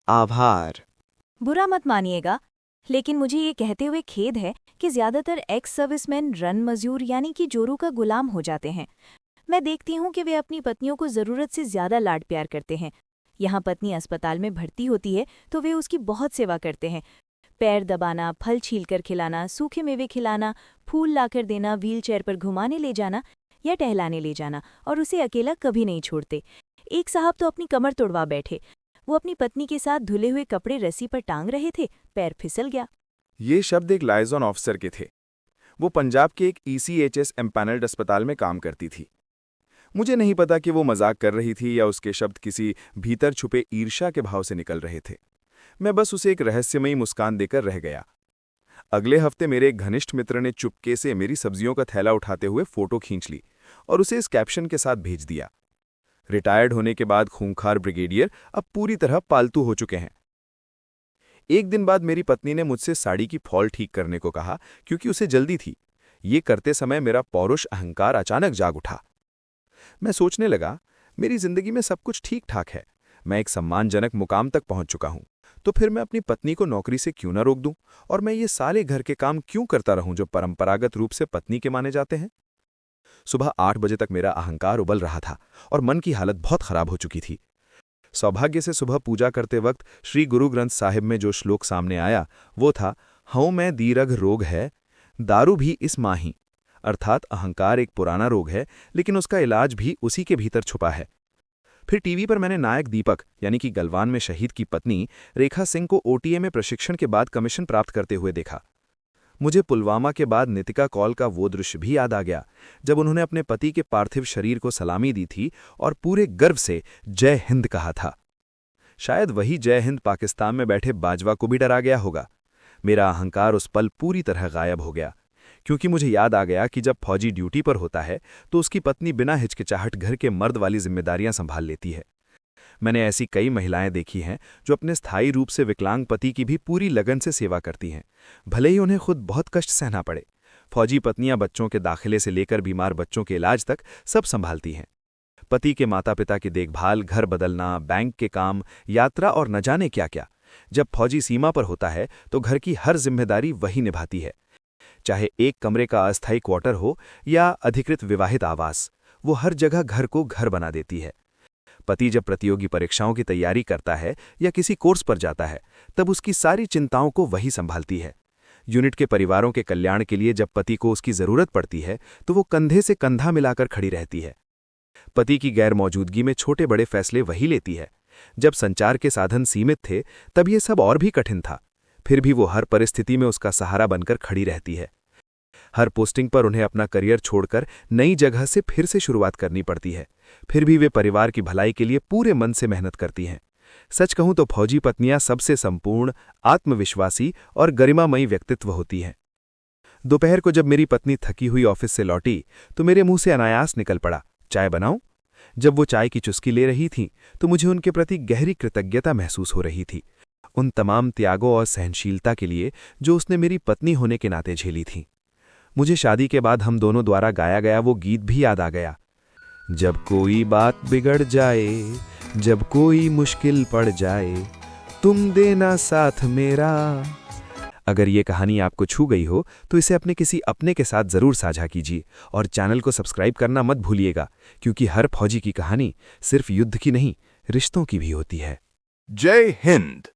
आभार। बुरा मत मानिएगा, लेकिन मुझे ये कहते हुए खेद है कि ज्यादातर एक्स सर्विसमैन रन मजदूर यानी कि जोरू का गुलाम हो जाते हैं। मैं देखती हूँ कि वे अपनी पत्नियों को जरूरत से ज्यादा लाड प्यार करते हैं। यहाँ पत्नी अस्पताल में भर्ती होती है तो वे उसकी बहुत सेवा करते हैं। पैर दबाना, फल छीलकर खिलाना, सूखे मेवे खिलाना, फूल लाकर देना, व्हीलचेयर पर घुमाने ले जाना या टहलाने ले जाना, और उसे अकेला कभी नहीं छोड़ते। एक साहब तो अपनी कमर तोड़वा बैठे। वो अपनी पत्नी के साथ धुले हुए कपड़े रस्सी पर टांग रहे थे, पैर फिसल गया। ये शब्द एक लाइजॉन ऑफिसर के थे। वो पंजाब के एक ECHS एम्पैनल्ड अस्पताल में काम करती थी। मुझे नहीं पता कि वो मजाक कर रही थी या उसके शब्द किसी भीतर छुपे ईर्ष्या के भाव से निकल रहे थे। मैं बस उसे एक रहस्यमयी मुस्कान देकर रह गया। अगले हफ्ते मेरे एक घनिष्ठ मित्र ने चुपके से मेरी सब्जियों का थैला उठाते हुए फोटो खींच ली और उसे इस कैप्शन के साथ भेज दिया, रिटायर्ड होने के बाद खूंखार ब्रिगेडियर अब पूरी तरह पालतू हो चुके हैं। एक दिन बाद मेरी पत्नी ने मुझसे साड़ी की फॉल ठीक करने को कहा क्योंकि उसे जल्दी थी। ये करते समय मेरा पौरुष अहंकार अचानक जाग उठा। मैं सोचने लगा, मेरी जिंदगी में सब कुछ ठीक ठाक है, मैं एक सम्मानजनक मुकाम तक पहुंच चुका हूं, तो फिर मैं अपनी पत्नी को नौकरी से क्यों ना रोक दूं और मैं ये सारे घर के काम क्यों करता रहूं जो परंपरागत रूप से पत्नी के माने जाते हैं। सुबह 8 बजे तक मेरा अहंकार उबल रहा था और मन की हालत बहुत खराब हो चुकी थी। सौभाग्य से सुबह पूजा करते वक्त श्री गुरु ग्रंथ साहिब में जो श्लोक सामने आया वो था, हऊं मैं दीरघ रोग है, दारू भी इस माही। अर्थात अहंकार एक पुराना रोग है, लेकिन उसका इलाज भी उसी के भीतर छुपा है। फिर टीवी पर मैंने नायक दीपक यानी कि गलवान में शहीद की पत्नी रेखा सिंह को OTA में प्रशिक्षण के बाद कमीशन प्राप्त करते हुए देखा। मुझे पुलवामा के बाद नितिका कौल का वो दृश्य भी याद आ गया जब उन्होंने अपने पति के पार्थिव शरीर को सलामी दी थी और पूरे गर्व से जय हिंद कहा था। शायद वही जय हिंद पाकिस्तान में बैठे बाजवा को भी डरा गया होगा। मेरा अहंकार उस पल पूरी तरह गायब हो गया, क्योंकि मुझे याद आ गया कि जब फौजी ड्यूटी पर होता है तो उसकी पत्नी बिना हिचकिचाहट घर के मर्द वाली जिम्मेदारियां संभाल लेती है। मैंने ऐसी कई महिलाएं देखी हैं जो अपने स्थायी रूप से विकलांग पति की भी पूरी लगन से सेवा करती हैं, भले ही उन्हें खुद बहुत कष्ट सहना पड़े। फौजी पत्नियां बच्चों के दाखिले से लेकर बीमार बच्चों के इलाज तक सब संभालती हैं। पति के माता पिता की देखभाल, घर बदलना, बैंक के काम, यात्रा और न जाने क्या क्या। जब फौजी सीमा पर होता है तो घर की हर जिम्मेदारी वही निभाती है, चाहे एक कमरे का अस्थायी क्वार्टर हो या अधिकृत विवाहित आवास, वो हर जगह घर को घर बना देती है। पति जब प्रतियोगी परीक्षाओं की तैयारी करता है या किसी कोर्स पर जाता है तब उसकी सारी चिंताओं को वही संभालती है। यूनिट के परिवारों के कल्याण के लिए जब पति को उसकी जरूरत पड़ती है तो वो कंधे से कंधा मिलाकर खड़ी रहती है। पति की गैर मौजूदगी में छोटे बड़े फैसले वही लेती है। जब संचार के साधन सीमित थे तब ये सब और भी कठिन था, फिर भी वो हर परिस्थिति में उसका सहारा बनकर खड़ी रहती है। हर पोस्टिंग पर उन्हें अपना करियर छोड़कर नई जगह से फिर से शुरुआत करनी पड़ती है, फिर भी वे परिवार की भलाई के लिए पूरे मन से मेहनत करती हैं। सच कहूं तो फौजी पत्नियां सबसे संपूर्ण, आत्मविश्वासी और गरिमामयी व्यक्तित्व होती हैं। दोपहर को जब मेरी पत्नी थकी हुई ऑफिस से लौटी तो मेरे मुंह से अनायास निकल पड़ा, चाय बनाऊं? जब वो चाय की चुस्की ले रही थीं तो मुझे उनके प्रति गहरी कृतज्ञता महसूस हो रही थी, उन तमाम त्यागों और सहनशीलता के लिए जो उसने मेरी पत्नी होने के नाते झेली थीं। मुझे शादी के बाद हम दोनों द्वारा गाया गया वो गीत भी याद आ गया, जब कोई बात बिगड़ जाए, जब कोई मुश्किल पड़ जाए, तुम देना साथ मेरा। अगर ये कहानी आपको छू गई हो तो इसे अपने किसी अपने के साथ जरूर साझा कीजिए और चैनल को सब्सक्राइब करना मत भूलिएगा, क्योंकि हर फौजी की कहानी सिर्फ युद्ध की नहीं, रिश्तों की भी होती है। जय हिंद।